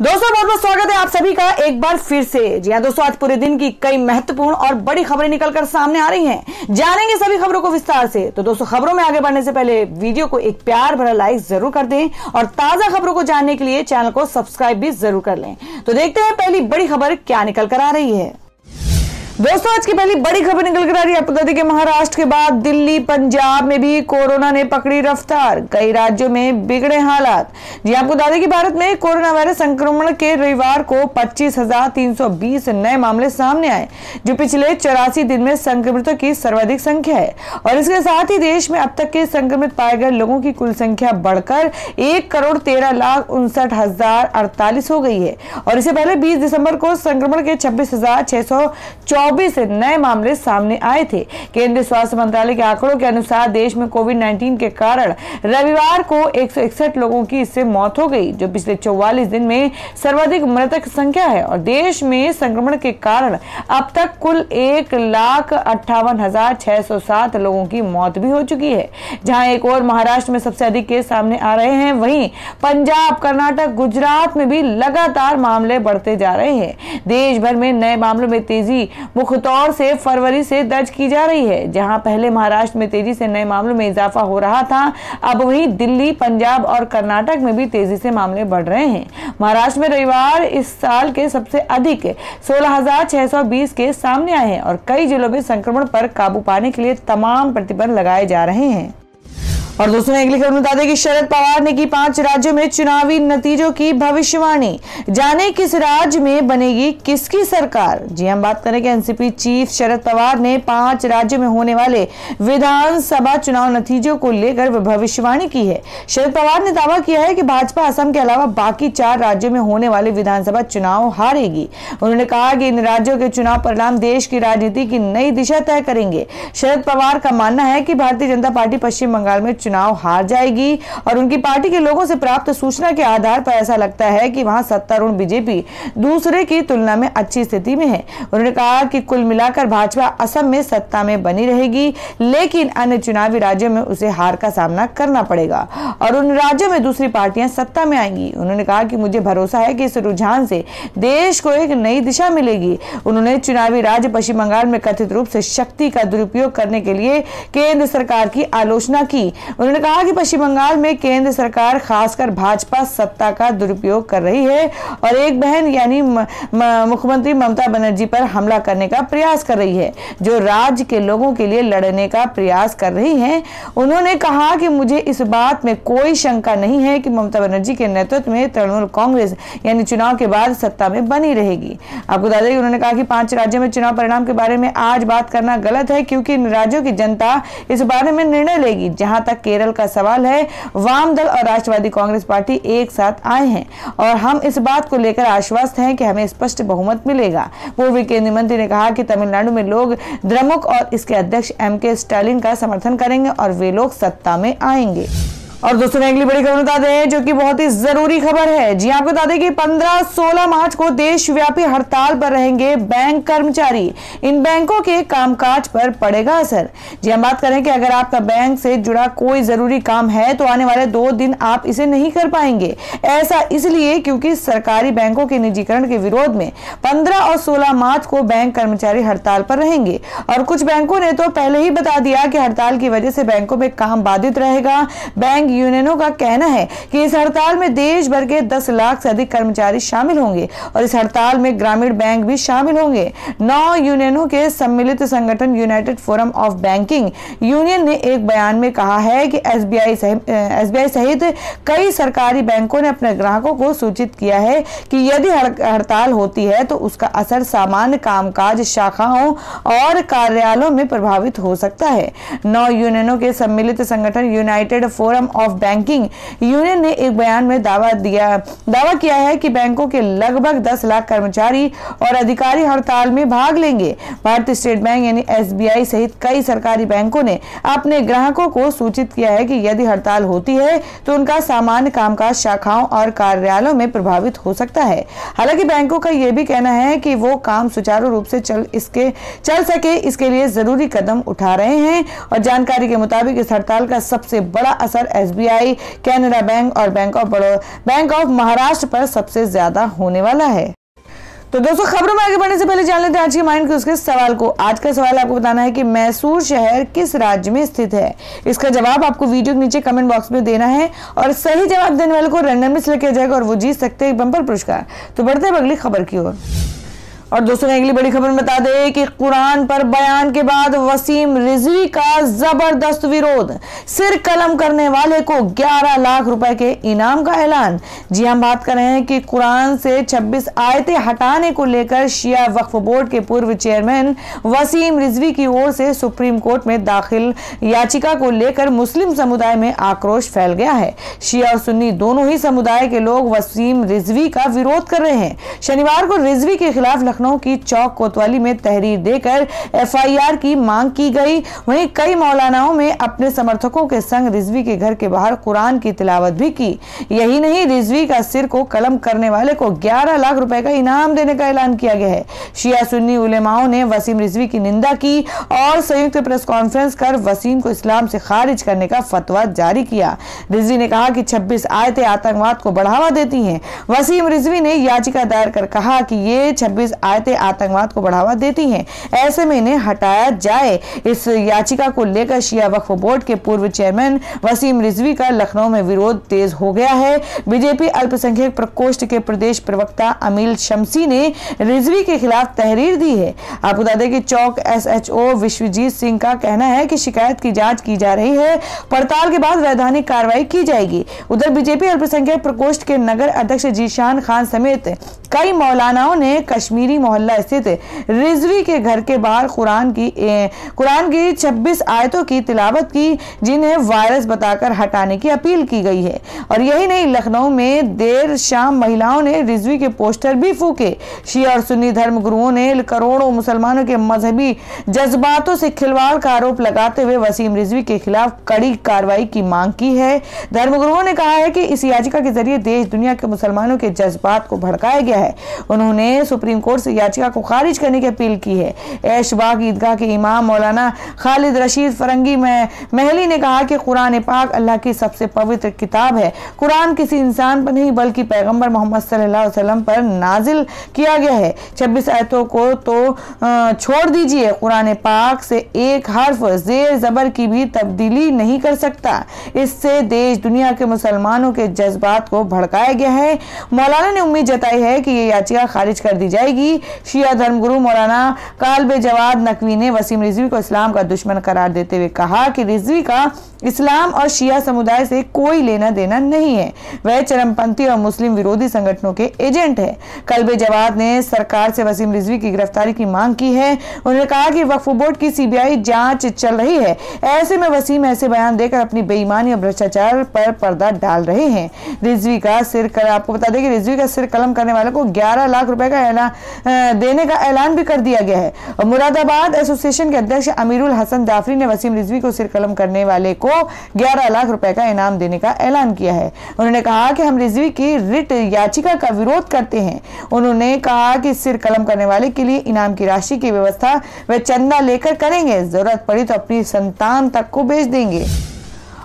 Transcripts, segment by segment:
दोस्तों बहुत बहुत स्वागत है आप सभी का एक बार फिर से। जी हाँ दोस्तों, आज पूरे दिन की कई महत्वपूर्ण और बड़ी खबरें निकलकर सामने आ रही हैं। जानेंगे सभी खबरों को विस्तार से। तो दोस्तों खबरों में आगे बढ़ने से पहले वीडियो को एक प्यार भरा लाइक जरूर कर दें और ताजा खबरों को जानने के लिए चैनल को सब्सक्राइब भी जरूर कर लें। तो देखते हैं पहली बड़ी खबर क्या निकल कर आ रही है। दोस्तों आज की पहली बड़ी खबर निकल कर आ रही है। आपको बता दें कि महाराष्ट्र के बाद दिल्ली पंजाब में भी कोरोना ने पकड़ी रफ्तार, कई राज्यों में बिगड़े हालात। जी आपको बता दें कि भारत में कोरोना वायरस संक्रमण के रविवार को 25,320 नए मामले सामने आए, जो पिछले 84 दिन में संक्रमितों की सर्वाधिक संख्या है। और इसके साथ ही देश में अब तक के संक्रमित पाए गए लोगों की कुल संख्या बढ़कर 1,13,59,048 हो गई है। और इससे पहले 20 दिसंबर को संक्रमण के 26,624 नए मामले सामने आए थे। केंद्रीय स्वास्थ्य मंत्रालय के आंकड़ों के अनुसार देश में कोविड-19 के कारण रविवार को 161 लोगों की इससे मौत हो गई, जो पिछले 44 दिन में सर्वाधिक मृतक संख्या है। और देश में संक्रमण के कारण अब तक कुल 1,58,607 लोगों की मौत भी हो चुकी है। जहां एक और महाराष्ट्र में सबसे अधिक केस सामने आ रहे हैं, वहीं पंजाब, कर्नाटक, गुजरात में भी लगातार मामले बढ़ते जा रहे हैं। देश भर में नए मामलों में तेजी मुख्य तौर से फरवरी से दर्ज की जा रही है। जहां पहले महाराष्ट्र में तेजी से नए मामलों में इजाफा हो रहा था, अब वहीं दिल्ली, पंजाब और कर्नाटक में भी तेजी से मामले बढ़ रहे हैं। महाराष्ट्र में रविवार इस साल के सबसे अधिक 16,620 केस सामने आए हैं और कई जिलों में संक्रमण पर काबू पाने के लिए तमाम प्रतिबंध लगाए जा रहे हैं। और दोस्तों अगली खबर बता दें कि शरद पवार ने की 5 राज्यों में चुनावी नतीजों की भविष्यवाणी। जाने किस राज्य में बनेगी किसकी सरकार। जी हम बात करें कि एनसीपी चीफ शरद पवार ने 5 राज्यों में होने वाले विधानसभा चुनाव नतीजों को लेकर भविष्यवाणी की है। शरद पवार ने दावा किया है कि भाजपा असम के अलावा बाकी 4 राज्यों में होने वाले विधानसभा चुनाव हारेगी। उन्होंने कहा कि इन राज्यों के चुनाव परिणाम देश की राजनीति की नई दिशा तय करेंगे। शरद पवार का मानना है कि भारतीय जनता पार्टी पश्चिम बंगाल में चुनाव हार जाएगी और उनकी पार्टी के लोगों से प्राप्त सूचना के आधार पर ऐसा लगता है कि वहां सत्तारूढ़ बीजेपी दूसरे की तुलना में अच्छी स्थिति में है। उन्होंने कहा कि कुल मिलाकर भाजपा असम में सत्ता में बनी रहेगी, लेकिन अन्य चुनावी राज्यों में उसे हार का सामना करना पड़ेगा और उन राज्यों में दूसरी पार्टियां सत्ता में आएंगी। उन्होंने कहा कि मुझे भरोसा है कि इस रुझान से देश को एक नई दिशा मिलेगी। उन्होंने चुनावी राज्य पश्चिम बंगाल में कथित रूप से शक्ति का दुरुपयोग करने के लिए केंद्र सरकार की आलोचना की। उन्होंने कहा कि पश्चिम बंगाल में केंद्र सरकार खासकर भाजपा सत्ता का दुरुपयोग कर रही है और एक बहन यानी मुख्यमंत्री ममता बनर्जी पर हमला करने का प्रयास कर रही है, जो राज्य के लोगों के लिए लड़ने का प्रयास कर रही हैं। उन्होंने कहा कि मुझे इस बात में कोई शंका नहीं है कि ममता बनर्जी के नेतृत्व में तृणमूल कांग्रेस यानी चुनाव के बाद सत्ता में बनी रहेगी। आपको बता दें कि उन्होंने कहा कि 5 राज्यों में चुनाव परिणाम के बारे में आज बात करना गलत है, क्योंकि इन राज्यों की जनता इस बारे में निर्णय लेगी। जहां तक केरल का सवाल है, वाम दल और राष्ट्रवादी कांग्रेस पार्टी एक साथ आए हैं और हम इस बात को लेकर आश्वस्त हैं कि हमें स्पष्ट बहुमत मिलेगा। पूर्व केंद्रीय मंत्री ने कहा कि तमिलनाडु में लोग द्रमुक और इसके अध्यक्ष एमके स्टालिन का समर्थन करेंगे और वे लोग सत्ता में आएंगे। और दोस्तों अगली बड़ी खबर बता दें, जो कि बहुत ही जरूरी खबर है। जी आपको बता दें कि 15-16 मार्च को देशव्यापी हड़ताल पर रहेंगे बैंक कर्मचारी। इन बैंकों के कामकाज पर पड़ेगा असर। जी हम बात करें कि अगर आपका बैंक से जुड़ा कोई जरूरी काम है तो आने वाले 2 दिन आप इसे नहीं कर पाएंगे। ऐसा इसलिए क्योंकि सरकारी बैंकों के निजीकरण के विरोध में 15 और 16 मार्च को बैंक कर्मचारी हड़ताल पर रहेंगे। और कुछ बैंकों ने तो पहले ही बता दिया कि हड़ताल की वजह से बैंकों में काम बाधित रहेगा। बैंक यूनियनों का कहना है कि इस हड़ताल में देश भर के 10 लाख से अधिक कर्मचारी शामिल होंगे और इस हड़ताल में ग्रामीण बैंक भी शामिल होंगे। 9 यूनियनों के सम्मिलित संगठन United forum of banking union ने एक बयान में कहा है कि एसबीआई सहित कई सरकारी बैंकों ने अपने ग्राहकों को सूचित किया है कि यदि हड़ताल होती है तो उसका असर सामान्य कामकाज शाखाओं और कार्यालयों में प्रभावित हो सकता है। 9 यूनियनों के सम्मिलित संगठन United forum of banking union ने एक बयान में दावा किया है कि बैंकों के लगभग 10 लाख कर्मचारी और अधिकारी हड़ताल में भाग लेंगे। भारतीय स्टेट बैंक यानी एसबीआई सहित कई सरकारी बैंकों ने अपने ग्राहकों को सूचित किया है कि यदि हड़ताल होती है तो उनका सामान्य कामकाज शाखाओं और कार्यालयों में प्रभावित हो सकता है। हालांकि बैंकों का यह भी कहना है कि वो काम सुचारू रूप से चल सके इसके लिए जरूरी कदम उठा रहे हैं और जानकारी के मुताबिक इस हड़ताल का सबसे बड़ा असर SBI, कैनरा बैंक और बैंक ऑफ महाराष्ट्र पर सबसे ज्यादा होने वाला है। तो दोस्तों, खबरों में आगे बढ़ने से पहले जान लेते हैं आज के माइंड क्विज के सवाल को। आज का सवाल आपको बताना है कि मैसूर शहर किस राज्य में स्थित है। इसका जवाब आपको वीडियो के नीचे कमेंट बॉक्स में देना है और सही जवाब देने वाले को रैंडमली सिलेक्ट किया जाएगा और वो जीत सकते हैं एक बम्पर पुरस्कार। तो बढ़ते हैं अगली खबर की ओर। और दोस्तों, अगली बड़ी खबर में बता दें कि कुरान पर बयान के बाद वसीम रिजवी का जबरदस्त विरोध, सिर कलम करने वाले को 11 लाख रुपए के इनाम का ऐलान। जी हम बात कर रहे हैं कि कुरान से 26 आयतें हटाने को लेकर शिया वक्फ बोर्ड के पूर्व चेयरमैन वसीम रिजवी की ओर से सुप्रीम कोर्ट में दाखिल याचिका को लेकर मुस्लिम समुदाय में आक्रोश फैल गया है। शिया और सुन्नी दोनों ही समुदाय के लोग वसीम रिजवी का विरोध कर रहे हैं। शनिवार को रिजवी के खिलाफ लखनऊ की चौक कोतवाली में तहरीर देकर FIR की मांग की गई। वहीं कई मौलानाओं ने अपने समर्थकों के संग रिजवी के घर के बाहर कुरान की तिलावत भी की। यही नहीं, रिजवी का सिर को कलम करने वाले को 11 लाख रुपए का इनाम देने का ऐलान किया गया है। शिया सुन्नी उलेमाओं ने वसीम रिजवी की निंदा की और संयुक्त प्रेस कॉन्फ्रेंस कर वसीम को इस्लाम से खारिज करने का फतवा जारी किया। रिजवी ने कहा कि 26 आयतें आतंकवाद को बढ़ावा देती हैं। वसीम रिजवी ने याचिका दायर कर कहा कि ये 26 आयतें आतंकवाद को बढ़ावा देती हैं, ऐसे में इन्हें हटाया जाए। इस याचिका को लेकर शिया वक्फ बोर्ड के पूर्व चेयरमैन वसीम रिजवी का लखनऊ में विरोध तेज हो गया है। बीजेपी अल्पसंख्यक प्रकोष्ठ के प्रदेश प्रवक्ता अमील शमसी ने रिजवी के खिलाफ तहरीर दी है। आपको बता दें कि चौक SHO विश्वजीत सिंह का कहना है कि शिकायत की जांच की जा रही है, पड़ताल के बाद वैधानिक कार्रवाई की जाएगी। उधर बीजेपी अल्पसंख्यक प्रकोष्ठ के नगर अध्यक्ष जीशान खान समेत कई मौलानाओं ने कश्मीरी मोहल्ला स्थित रिजवी के घर के बाहर कुरान की 26 आयतों की तिलावत की, जिन्हें वायरस बताकर हटाने की अपील की गई है। और यही नहीं, लखनऊ में देर शाम महिलाओं ने रिजवी के पोस्टर भी फूके। शिया और सुन्नी धर्म गुरुओं ने करोड़ों मुसलमानों के मजहबी जज्बातों से खिलवाड़ का आरोप लगाते हुए वसीम रिजवी के खिलाफ कड़ी कार्रवाई की मांग की है। धर्मगुरुओं ने कहा है कि इस याचिका के जरिए देश दुनिया के मुसलमानों के जज्बात को भड़काया गया है। उन्होंने सुप्रीम कोर्ट से याचिका को खारिज करने की अपील की है। ऐशबाग ईदगाह के इमाम मौलाना खालिद रशीद फरंगी महली ने कहा कि कुरान पाक अल्लाह की सबसे पवित्र किताब है। कुरान किसी इंसान पर नहीं बल्कि पैगंबर मोहम्मद सल्लल्लाहु अलैहि वसल्लम पर नाजिल किया गया है। 26 आयतों को तो छोड़ दीजिए, कुरान पाक से एक हर्फ जेर जबर की भी तब्दीली नहीं कर सकता। इससे देश दुनिया के मुसलमानों के जज्बात को भड़काया गया है। मौलाना ने उम्मीद जताई है कि ये याचिका खारिज कर दी जाएगी। शिया धर्मगुरु मौलाना काल्बे जवाद नकवी ने वसीम रिजवी को इस्लाम का दुश्मन करार देते हुए कहा कि रिजवी का इस्लाम और शिया समुदाय से कोई लेना देना नहीं है, वह चरमपंथी और मुस्लिम विरोधी संगठनों के एजेंट है। काल्बे जवाद ने सरकार से वसीम रिजवी की गिरफ्तारी की मांग की है। उन्होंने कहा कि वक्फ बोर्ड की CBI जांच चल रही है, ऐसे में वसीम ऐसे बयान देकर अपनी बेईमानी और भ्रष्टाचार पर पर्दा डाल रहे हैं। रिजवी का सिर आपको बता दें कि रिजवी का सिर कलम करने वाले को 11 लाख रुपए का देने का ऐलान भी कर दिया गया है। और मुरादाबाद एसोसिएशन के अध्यक्ष अमीरुल हसन जाफरी ने वसीम रिजवी को सिर कलम करने वाले को 11 लाख रुपए का इनाम देने का ऐलान किया है। उन्होंने कहा कि हम रिजवी की रिट याचिका का विरोध करते हैं। उन्होंने कहा कि सिर कलम करने वाले के लिए इनाम की राशि की व्यवस्था वे चंदा लेकर करेंगे, जरूरत पड़ी तो अपनी संतान तक को भेज देंगे।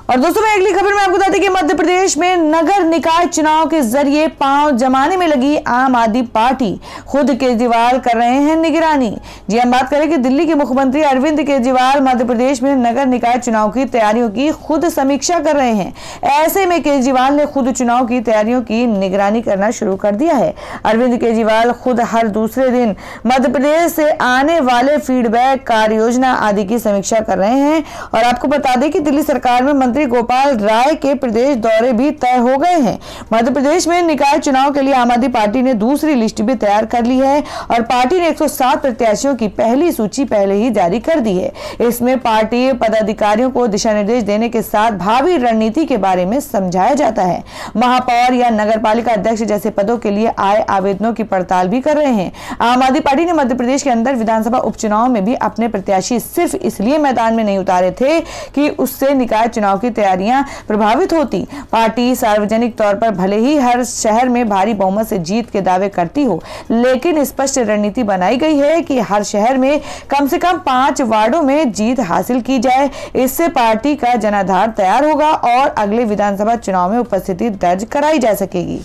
और दोस्तों, मैं अगली खबर में आपको बता दें कि मध्य प्रदेश में नगर निकाय चुनाव के जरिए पांव जमाने में लगी आम आदमी पार्टी खुद केजरीवाल कर रहे हैं निगरानी। जी हम बात करें कि दिल्ली के मुख्यमंत्री अरविंद केजरीवाल मध्य प्रदेश में नगर निकाय चुनाव की तैयारियों की खुद समीक्षा कर रहे हैं। ऐसे में केजरीवाल ने खुद चुनाव की तैयारियों की निगरानी करना शुरू कर दिया है। अरविंद केजरीवाल खुद हर दूसरे दिन मध्य प्रदेश से आने वाले फीडबैक, कार्य योजना आदि की समीक्षा कर रहे हैं। और आपको बता दें कि दिल्ली सरकार में मंत्री गोपाल राय के प्रदेश दौरे भी तय हो गए हैं। मध्य प्रदेश में निकाय चुनाव के लिए आम आदमी पार्टी ने दूसरी लिस्ट भी तैयार कर ली है और पार्टी ने 107 प्रत्याशियों की पहली सूची पहले ही जारी कर दी है। इसमें पार्टी पदाधिकारियों को दिशा निर्देश देने के साथ भावी रणनीति के बारे में समझाया जाता है। महापौर या नगरपालिका अध्यक्ष जैसे पदों के लिए आए आवेदनों की पड़ताल भी कर रहे हैं। आम आदमी पार्टी ने मध्य प्रदेश के अंदर विधानसभा उपचुनाव में भी अपने प्रत्याशी सिर्फ इसलिए मैदान में नहीं उतारे थे कि उससे निकाय चुनाव की तैयारियां प्रभावित होती। पार्टी सार्वजनिक तौर पर भले ही हर शहर में भारी बहुमत से जीत के दावे करती हो, लेकिन स्पष्ट रणनीति बनाई गई है कि हर शहर में कम से कम 5 वार्डों में जीत हासिल की जाए। इससे पार्टी का जनाधार तैयार होगा और अगले विधानसभा चुनाव में उपस्थिति दर्ज कराई जा सकेगी।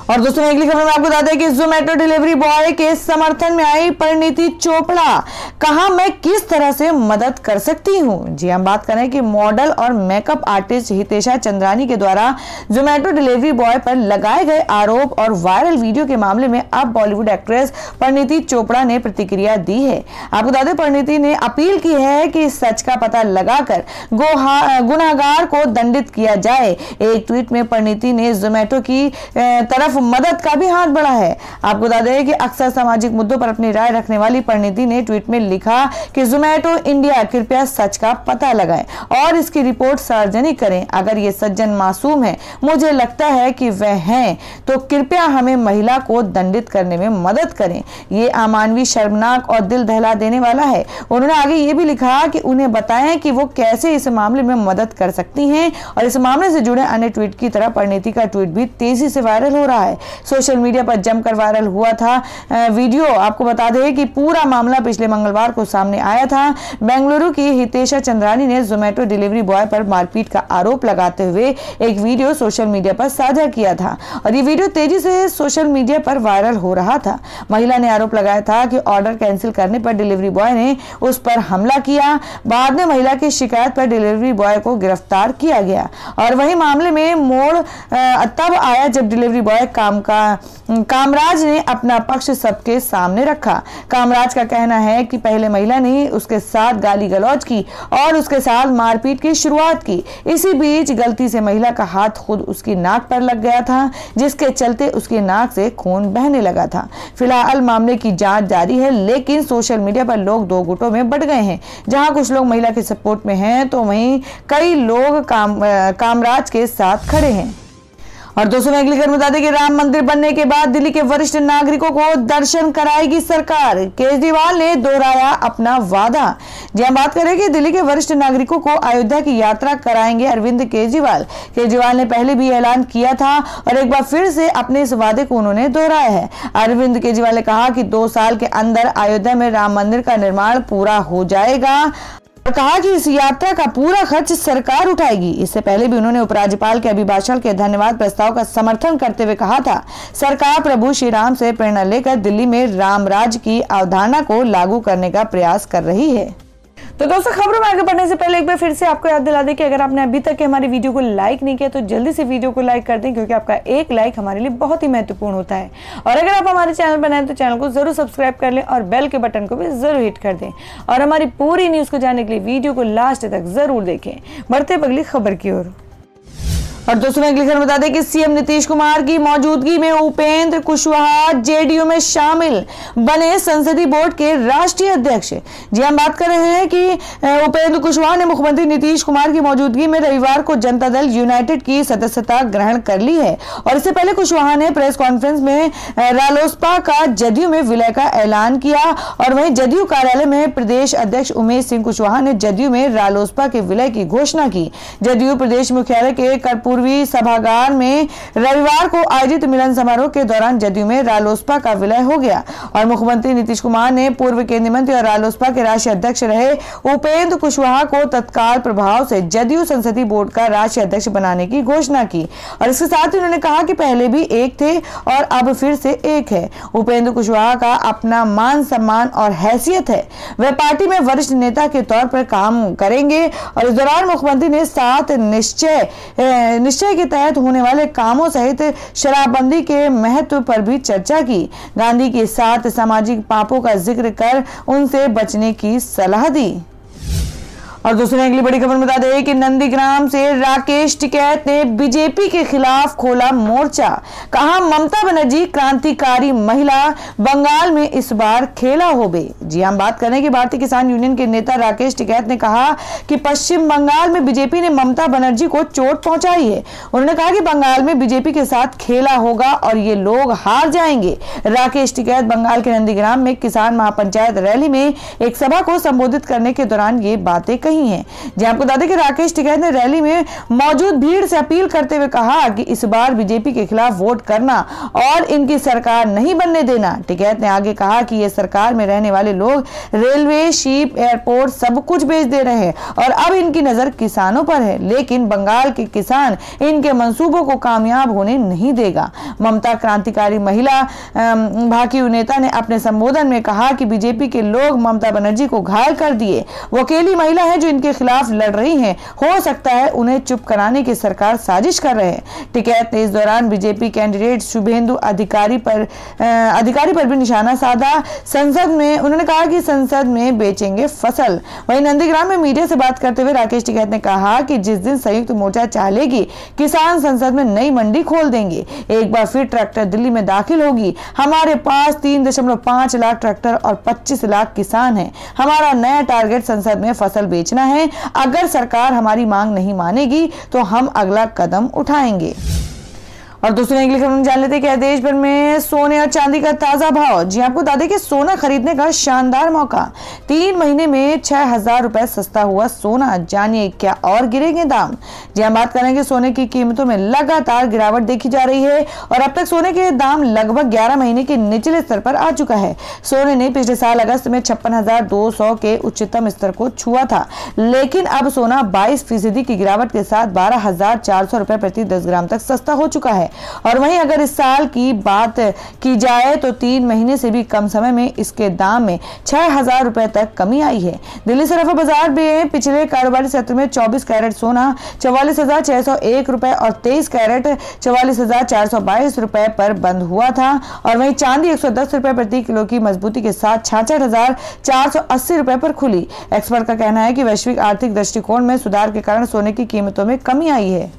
और दोस्तों अगली खबर में आपको बता दें कि जोमेटो डिलीवरी बॉय के समर्थन में आई परिणीति चोपड़ा, कहा मैं किस तरह से मदद कर सकती हूं। जी हम बात करें कि मॉडल और मेकअप आर्टिस्ट हितेशा चंद्रानी के द्वारा जोमेटो डिलीवरी बॉय पर लगाए गए आरोप और वायरल वीडियो के मामले में अब बॉलीवुड एक्ट्रेस परिणीति चोपड़ा ने प्रतिक्रिया दी है। आपको बता दें परिणीति ने अपील की है कि सच का पता लगाकर गुनाहगार को दंडित किया जाए। एक ट्वीट में परिणीति ने जोमेटो की तरफ मदद का भी हाथ बढ़ा है। आपको बता दें कि अक्सर सामाजिक मुद्दों पर अपनी राय रखने वाली परिणीति ने ट्वीट में लिखा कि जोमेटो इंडिया कृपया सच का पता लगाएं और इसकी रिपोर्ट सार्वजनिक करें। अगर ये सज्जन मासूम है, मुझे लगता है कि वह हैं, तो कृपया हमें महिला को दंडित करने में मदद करें। ये अमानवीय, शर्मनाक और दिल दहला देने वाला है। उन्होंने आगे ये भी लिखा कि उन्हें बताएं कि वो कैसे इस मामले में मदद कर सकती हैं। और इस मामले से जुड़े अन्य ट्वीट की तरह परिणीति का ट्वीट भी तेजी से वायरल हो रहा है। सोशल मीडिया पर जमकर वायरल हुआ था वीडियो। आपको बता दें कि पूरा मामला पिछले मंगलवार को सामने आया था। बेंगलुरु की हितेशा चंद्रानी ने जोमेटो डिलीवरी बॉय पर मारपीट का आरोप लगाते हुए एक वीडियो सोशल मीडिया पर साझा किया था और ये वीडियो तेजी से सोशल मीडिया पर वायरल हो रहा था। महिला ने आरोप लगाया था कि ऑर्डर कैंसिल करने पर डिलीवरी बॉय ने उस पर हमला किया। बाद में महिला की शिकायत पर डिलीवरी बॉय को गिरफ्तार किया गया और वही मामले में मोड़ तब आया जब डिलीवरी बॉय कामराज ने अपना पक्ष सबके सामने रखा। कामराज का कहना है कि पहले महिला ने उसके साथ गाली गलौज की और उसके साथ मारपीट की शुरुआत की। इसी बीच गलती से महिला का हाथ खुद उसकी नाक पर लग गया था, जिसके चलते उसकी नाक से खून बहने लगा था। फिलहाल मामले की जांच जारी है, लेकिन सोशल मीडिया पर लोग दो गुटों में बंट गए हैं। जहां कुछ लोग महिला के सपोर्ट में हैं, तो वहीं कई लोग कामराज के साथ खड़े हैं। और दोस्तों मैं अगली खबर बता दें कि राम मंदिर बनने के बाद दिल्ली के वरिष्ठ नागरिकों को दर्शन कराएगी सरकार। केजरीवाल ने दोहराया अपना वादा। जी हम बात करें कि दिल्ली के वरिष्ठ नागरिकों को अयोध्या की यात्रा कराएंगे अरविंद केजरीवाल। केजरीवाल ने पहले भी ऐलान किया था और एक बार फिर से अपने इस वादे को उन्होंने दोहराया है। अरविंद केजरीवाल ने कहा कि 2 साल के अंदर अयोध्या में राम मंदिर का निर्माण पूरा हो जाएगा और कहा कि इस यात्रा का पूरा खर्च सरकार उठाएगी। इससे पहले भी उन्होंने उपराज्यपाल के अभिभाषण के धन्यवाद प्रस्ताव का समर्थन करते हुए कहा था, सरकार प्रभु श्री राम से प्रेरणा लेकर दिल्ली में राम राज्य की अवधारणा को लागू करने का प्रयास कर रही है। तो दोस्तों खबरों में आगे बढ़ने से पहले एक बार फिर से आपको याद दिला दें कि अगर आपने अभी तक हमारी वीडियो को लाइक नहीं किया तो जल्दी से वीडियो को लाइक कर दें, क्योंकि आपका एक लाइक हमारे लिए बहुत ही महत्वपूर्ण होता है। और अगर आप हमारे चैनल पर नए हैं तो चैनल को जरूर सब्सक्राइब कर लें और बेल के बटन को भी जरूर हिट कर दें। और हमारी पूरी न्यूज को जानने के लिए वीडियो को लास्ट तक जरूर देखें। बढ़ते अगली खबर की ओर। और दोस्तों मैं अगली खबर बता दें कि सीएम नीतीश कुमार की मौजूदगी में उपेंद्र कुशवाहा जेडीयू में शामिल बने संसदीय बोर्ड के राष्ट्रीय अध्यक्ष। जी हम बात कर रहे हैं कि उपेंद्र कुशवाहा ने मुख्यमंत्री नीतीश कुमार की मौजूदगी में रविवार को जनता दल यूनाइटेड की सदस्यता ग्रहण कर ली है। और इससे पहले कुशवाहा ने प्रेस कॉन्फ्रेंस में रालोसपा का जदयू में विलय का ऐलान किया। और वहीं जदयू कार्यालय में प्रदेश अध्यक्ष उमेश सिंह कुशवाहा ने जदयू में रालोसपा के विलय की घोषणा की। जदयू प्रदेश मुख्यालय के पूर्वी सभागार में रविवार को आयोजित मिलन समारोह के दौरान जदयू में रालोसपा का विलय हो गया। और मुख्यमंत्री नीतीश कुमार ने पूर्व केंद्रीय मंत्री और रालोसपा के राष्ट्रीय अध्यक्ष रहे उपेंद्र कुशवाहा को तत्काल प्रभाव से जदयू संसदीय बोर्ड का राष्ट्रीय अध्यक्ष बनाने की घोषणा की। और इसके साथ ही उन्होंने कहा कि पहले भी एक थे और अब फिर से एक है। उपेंद्र कुशवाहा का अपना मान सम्मान और हैसियत है, वह पार्टी में वरिष्ठ नेता के तौर पर काम करेंगे। और इस दौरान मुख्यमंत्री ने 7 निश्चय के तहत होने वाले कामों सहित शराबबंदी के महत्व पर भी चर्चा की। गांधी के 7 सामाजिक पापों का जिक्र कर उनसे बचने की सलाह दी। और दूसरी अगली बड़ी खबर बता दें कि नंदीग्राम से राकेश टिकैत ने बीजेपी के खिलाफ खोला मोर्चा। कहा ममता बनर्जी क्रांतिकारी महिला, बंगाल में इस बार खेला होबे। जी हम बात करें कि भारतीय किसान यूनियन के नेता राकेश टिकैत ने कहा कि पश्चिम बंगाल में बीजेपी ने ममता बनर्जी को चोट पहुंचाई है। उन्होंने कहा कि बंगाल में बीजेपी के साथ खेला होगा और ये लोग हार जाएंगे। राकेश टिकैत बंगाल के नंदीग्राम में किसान महापंचायत रैली में एक सभा को संबोधित करने के दौरान ये बातें कही। नहीं है। जी आपको बता दें कि राकेश टिकैत ने रैली में मौजूद भीड़ से अपील करते हुए कहा कि इस बार बीजेपी के खिलाफ वोट करना और इनकी सरकार नहीं बनने देना। टिकैत ने आगे कहा कि ये सरकार में रहने वाले लोग रेलवे, शिप, एयरपोर्ट सब कुछ बेच दे रहे हैं और अब इनकी नजर किसानों पर है, लेकिन बंगाल के किसान इनके मंसूबों को कामयाब होने नहीं देगा। ममता क्रांतिकारी महिला भाकियू नेता ने अपने संबोधन में कहा कि बीजेपी के लोग ममता बनर्जी को घायल कर दिए। वो अकेली महिला है जो इनके खिलाफ लड़ रही है, हो सकता है उन्हें चुप कराने की सरकार साजिश कर रहे हैं। टिकैत ने इस दौरान बीजेपी कैंडिडेट शुभेंदु अधिकारी पर भी निशाना साधा। संसद में उन्होंने कहा कि संसद में बेचेंगे फसल। वहीं नंदीग्राम में मीडिया से बात करते हुए राकेश टिकैत ने कहा कि जिस दिन संयुक्त मोर्चा चलेगी, किसान संसद में नई मंडी खोल देंगे। एक बार फिर ट्रैक्टर दिल्ली में दाखिल होगी। हमारे पास 3.5 लाख ट्रैक्टर और 25 लाख किसान हैं। हमारा नया टारगेट संसद में फसल बेचना है। अगर सरकार हमारी मांग नहीं मानेगी तो हम अगला कदम उठाएंगे। और दूसरी अगली खबर जान लेते हैं कि देश भर में सोने और चांदी का ताजा भाव। जी आपको बता दें कि सोना खरीदने का शानदार मौका। 3 महीने में 6,000 रुपए सस्ता हुआ सोना। जानिए क्या और गिरेंगे दाम। जी हम बात करेंगे सोने की कीमतों में लगातार गिरावट देखी जा रही है और अब तक सोने के दाम लगभग 11 महीने के निचले स्तर पर आ चुका है। सोने ने पिछले साल अगस्त में 56,200 के उच्चतम स्तर को छुआ था, लेकिन अब सोना 22% की गिरावट के साथ 12,400 रुपए प्रति 10 ग्राम तक सस्ता हो चुका है। और वहीं अगर इस साल की बात की जाए तो 3 महीने से भी कम समय में इसके दाम में 6,000 रुपए तक कमी आई है। दिल्ली सराफा बाजार में पिछले कारोबारी सत्र में 24 कैरेट सोना 44,601 रुपए और 23 कैरेट 44,422 रुपए पर बंद हुआ था। और वहीं चांदी 110 रुपए प्रति किलो की मजबूती के साथ 66,480 रुपए पर खुली। एक्सपर्ट का कहना है कि वैश्विक आर्थिक दृष्टिकोण में सुधार के कारण सोने की कीमतों में कमी आई है।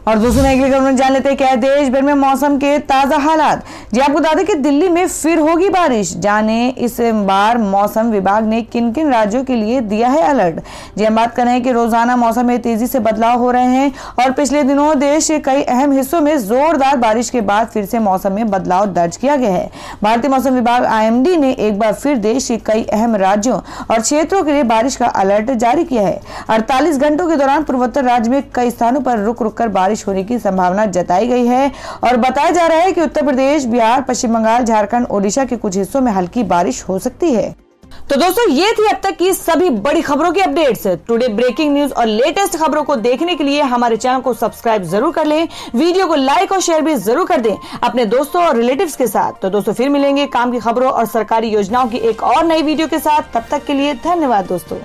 और दोस्तों अगली खबर में जान लेते हैं क्या देश भर में मौसम के ताजा हालात। जी आपको बता दें कि दिल्ली में फिर होगी बारिश। जाने इस बार मौसम विभाग ने किन किन राज्यों के लिए दिया है अलर्ट। जी हम बात कर रहे हैं कि रोजाना मौसम में तेजी से बदलाव हो रहे हैं और पिछले दिनों देश के कई अहम हिस्सों में जोरदार बारिश के बाद फिर से मौसम में बदलाव दर्ज किया गया है। भारतीय मौसम विभाग IMD ने एक बार फिर देश के कई अहम राज्यों और क्षेत्रों के लिए बारिश का अलर्ट जारी किया है। 48 घंटों के दौरान पूर्वोत्तर राज्य में कई स्थानों पर रुक रुक कर बारिश होने की संभावना जताई गई है और बताया जा रहा है कि उत्तर प्रदेश, बिहार, पश्चिम बंगाल, झारखंड, ओडिशा के कुछ हिस्सों में हल्की बारिश हो सकती है। तो दोस्तों ये थी अब तक की सभी बड़ी खबरों की अपडेट्स। टुडे ब्रेकिंग न्यूज और लेटेस्ट खबरों को देखने के लिए हमारे चैनल को सब्सक्राइब जरूर कर लें। वीडियो को लाइक और शेयर भी जरूर कर दें अपने दोस्तों और रिलेटिव्स के साथ। तो दोस्तों फिर मिलेंगे काम की खबरों और सरकारी योजनाओं की एक और नई वीडियो के साथ। तब तक के लिए धन्यवाद दोस्तों।